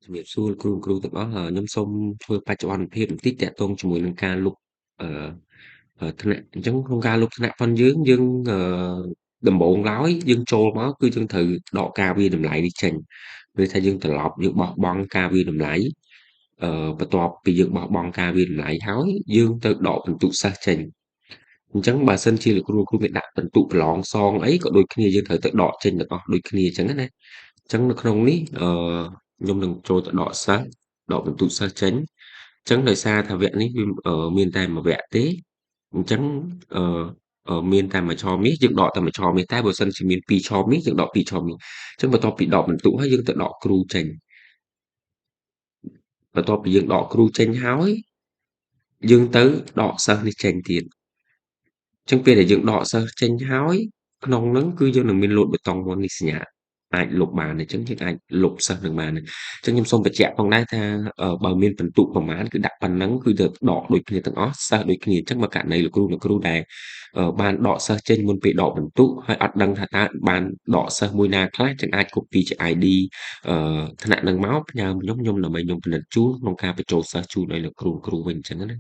ជំរាបសួរគ្រូទាំងអស់ខ្ញុំសូមធ្វើបច្ចុប្បន្នភាពបន្តិចតាក់ទងជាមួយនឹងការលុបអឺថ្នាក់អញ្ចឹងក្នុងការលុបថ្នាក់ប៉ុនយើងដំបូងឡើយយើងចូលមកគឺយើងត្រូវដកការវាយតម្លៃនេះចេញពេលថាយើងត្រឡប់យើងបោះបង់ការវាយតម្លៃបន្ទាប់ពីយើងបោះបង់ការវាយតម្លៃហើយយើងទៅដកពិន្ទុសិស្សចេញអញ្ចឹងបើសិនជាលោកគ្រូមានដាក់ពិន្ទុប្រឡងសងអីក៏ដូចគ្នាយើងត្រូវទៅដកចេញទាំងអស់ដូចគ្នាអញ្ចឹងណាអញ្ចឹងនៅក្នុងនេះខ្ញុំនឹងចូលទៅដកសិស្សដកពិន្ទុសិស្សចេញអញ្ចឹងដោយសារថាវគ្គនេះវាមានតែមួយវគ្គទេអញ្ចឹងអឺមានតែមួយឆមាសយើងដកតែមួយឆមាសតែបើសិនជាមានពីរឆមាសយើងដកពីរឆមាសអញ្ចឹងបន្ទាប់ពីដកពិន្ទុហើយយើងទៅដកគ្រូចេញបន្ទាប់ពីយើងដកគ្រូចេញហើយយើងទៅដកសិស្សនេះចេញទៀតអញ្ចឹងពេលដែលយើងដកសិស្សចេញហើយក្នុងហ្នឹងគឺយើងនឹងមានលោតបេតុងមុននេះសញ្ញាអាចលុបបានអញ្ចឹងយើងអាចលុបសិស្សនឹងបានអញ្ចឹងខ្ញុំសូមបញ្ជាក់ផងដែរថាបើមានពិន្ទុប្រមាណគឺដាក់ប៉ុណ្ណឹងគឺទៅដកដូចគ្នាទាំងអស់សិស្សដូចគ្នាអញ្ចឹងបើករណីលោកគ្រូដែលបានដកសិស្សចេញមុនពេលដកពិន្ទុហើយអត់ដឹងថាតើបានដកសិស្សមួយណាខ្លះចឹងអាច copy ជា ID ថ្នាក់នឹងមកផ្ញើខ្ញុំដើម្បីខ្ញុំពិនិត្យជូនក្នុងការបញ្ចូលសិស្សជូនឲ្យលោកគ្រូវិញអញ្ចឹងណា